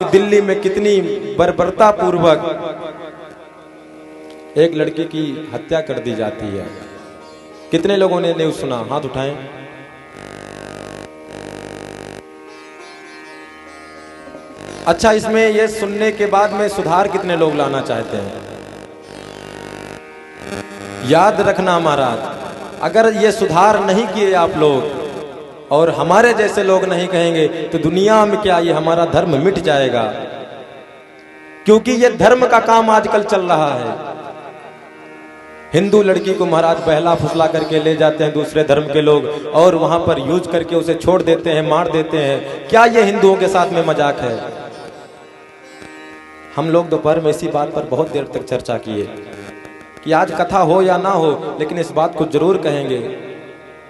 दिल्ली में कितनी बर्बरता पूर्वक एक लड़की की हत्या कर दी जाती है। कितने लोगों ने न्यूज़ सुना? हाथ उठाएं। अच्छा, इसमें ये सुनने के बाद में सुधार कितने लोग लाना चाहते हैं? याद रखना महाराज, अगर ये सुधार नहीं किए आप लोग और हमारे जैसे लोग नहीं कहेंगे तो दुनिया में क्या ये हमारा धर्म मिट जाएगा। क्योंकि ये धर्म का काम आजकल चल रहा है। हिंदू लड़की को महाराज बहला फुसला करके ले जाते हैं दूसरे धर्म के लोग और वहां पर यूज करके उसे छोड़ देते हैं, मार देते हैं। क्या ये हिंदुओं के साथ में मजाक है? हम लोग दोपहर में इसी बात पर बहुत देर तक चर्चा किए कि आज कथा हो या ना हो, लेकिन इस बात को जरूर कहेंगे।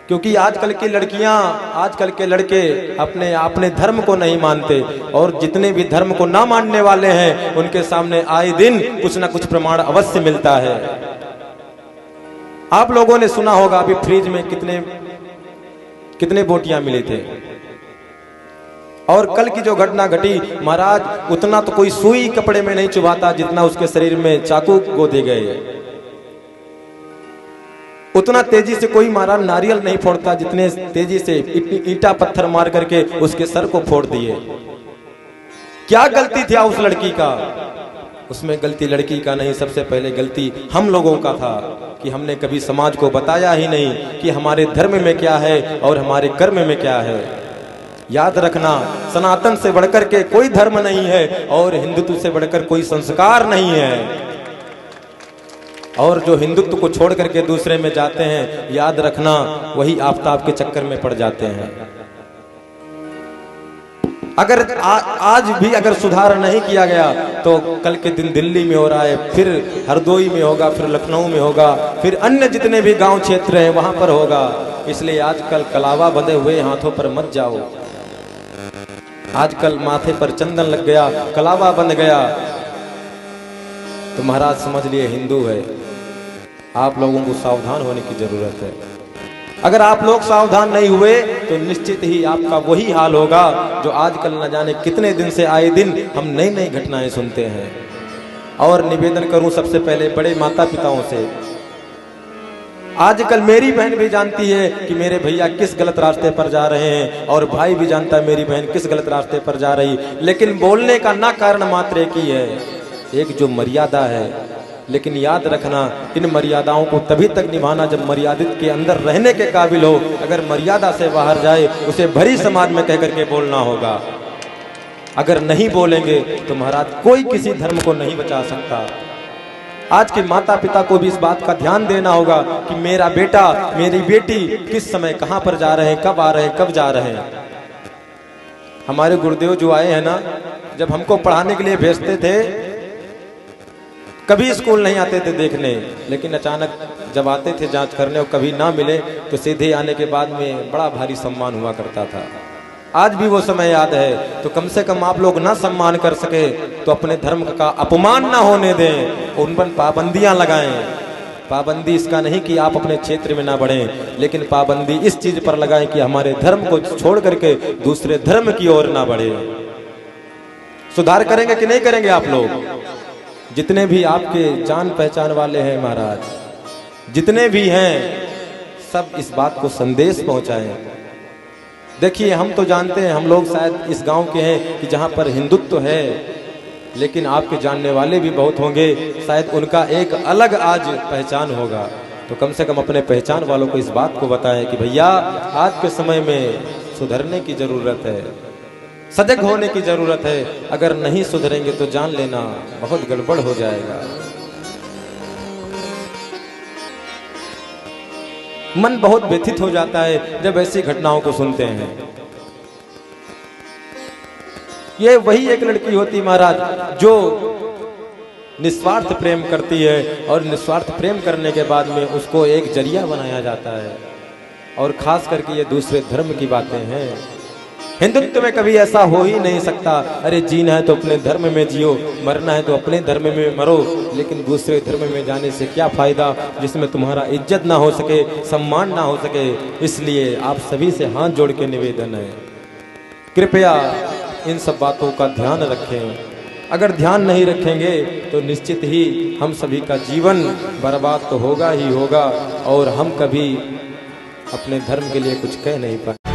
क्योंकि आजकल की लड़कियां, आजकल के लड़के अपने धर्म को नहीं मानते और जितने भी धर्म को ना मानने वाले हैं उनके सामने आए दिन कुछ ना कुछ प्रमाण अवश्य मिलता है। आप लोगों ने सुना होगा अभी फ्रिज में कितने बोटियां मिले थे। और कल की जो घटना घटी महाराज, उतना तो कोई सुई कपड़े में नहीं चुभाता जितना उसके शरीर में चाकू गोदे गए। उतना तेजी से कोई महाराज नारियल नहीं फोड़ता जितने तेजी से ईंटा पत्थर मार करके उसके सर को फोड़ दिए। क्या गलती थी उस लड़की का? उसमें गलती लड़की का नहीं, सबसे पहले गलती हम लोगों का था कि हमने कभी समाज को बताया ही नहीं कि हमारे धर्म में क्या है और हमारे कर्म में क्या है। याद रखना, सनातन से बढ़कर के कोई धर्म नहीं है और हिंदुत्व से बढ़कर कोई संस्कार नहीं है। और जो हिंदुत्व को छोड़ करके दूसरे में जाते हैं, याद रखना वही आफताब के चक्कर में पड़ जाते हैं। अगर आज भी अगर सुधार नहीं किया गया तो कल के दिन दिल्ली में हो रहा है, फिर हरदोई में होगा, फिर लखनऊ में होगा, फिर अन्य जितने भी गांव क्षेत्र हैं वहां पर होगा। इसलिए आजकल कलावा बंधे हुए हाथों पर मत जाओ। आजकल माथे पर चंदन लग गया, कलावा बंध गया तो महाराज समझ लिए हिंदू है। आप लोगों को सावधान होने की जरूरत है। अगर आप लोग सावधान नहीं हुए तो निश्चित ही आपका वही हाल होगा जो आजकल न जाने कितने दिन से आए दिन हम नई नई घटनाएं सुनते हैं। और निवेदन करूं सबसे पहले बड़े माता पिताओं से, आजकल मेरी बहन भी जानती है कि मेरे भैया किस गलत रास्ते पर जा रहे हैं और भाई भी जानता है मेरी बहन किस गलत रास्ते पर जा रही, लेकिन बोलने का ना कारण मात्र एक ही है, एक जो मर्यादा है। लेकिन याद रखना, इन मर्यादाओं को तभी तक निभाना जब मर्यादित के अंदर रहने के काबिल हो। अगर मर्यादा से बाहर जाए उसे भरी समाज में कह करके बोलना होगा। अगर नहीं बोलेंगे तो महाराज कोई किसी धर्म को नहीं बचा सकता। आज के माता पिता को भी इस बात का ध्यान देना होगा कि मेरा बेटा मेरी बेटी किस समय कहां पर जा रहे हैं, कब आ रहे हैं, कब जा रहे हैं। हमारे गुरुदेव जो आए हैं ना, जब हमको पढ़ाने के लिए भेजते थे कभी स्कूल नहीं आते थे देखने, लेकिन अचानक जब आते थे जांच करने और कभी ना मिले तो सीधे आने के बाद में बड़ा भारी सम्मान हुआ करता था। आज भी वो समय याद है। तो कम से कम आप लोग ना सम्मान कर सके तो अपने धर्म का अपमान ना होने दें, उन पर पाबंदियां लगाएं। पाबंदी इसका नहीं कि आप अपने क्षेत्र में ना बढ़ें, लेकिन पाबंदी इस चीज पर लगाएं कि हमारे धर्म को छोड़ करके दूसरे धर्म की ओर ना बढ़े। सुधार करेंगे कि नहीं करेंगे आप लोग? जितने भी आपके जान पहचान वाले हैं महाराज, जितने भी हैं, सब इस बात को संदेश पहुंचाएं। देखिए, हम तो जानते हैं, हम लोग शायद इस गांव के हैं कि जहां पर हिंदुत्व है, लेकिन आपके जानने वाले भी बहुत होंगे, शायद उनका एक अलग आज पहचान होगा। तो कम से कम अपने पहचान वालों को इस बात को बताएं कि भैया आज के समय में सुधरने की जरूरत है, सजग होने की जरूरत है। अगर नहीं सुधरेंगे तो जान लेना बहुत गड़बड़ हो जाएगा। मन बहुत व्यथित हो जाता है जब ऐसी घटनाओं को सुनते हैं। ये वही एक लड़की होती महाराज जो निस्वार्थ प्रेम करती है और निस्वार्थ प्रेम करने के बाद में उसको एक जरिया बनाया जाता है। और खास करके ये दूसरे धर्म की बातें हैं। हिंदुत्व में कभी ऐसा हो ही नहीं सकता। अरे जीना है तो अपने धर्म में जियो, मरना है तो अपने धर्म में मरो, लेकिन दूसरे धर्म में जाने से क्या फायदा जिसमें तुम्हारा इज्जत ना हो सके, सम्मान ना हो सके। इसलिए आप सभी से हाथ जोड़ के निवेदन है, कृपया इन सब बातों का ध्यान रखें। अगर ध्यान नहीं रखेंगे तो निश्चित ही हम सभी का जीवन बर्बाद तो होगा ही होगा और हम कभी अपने धर्म के लिए कुछ कह नहीं पाएंगे।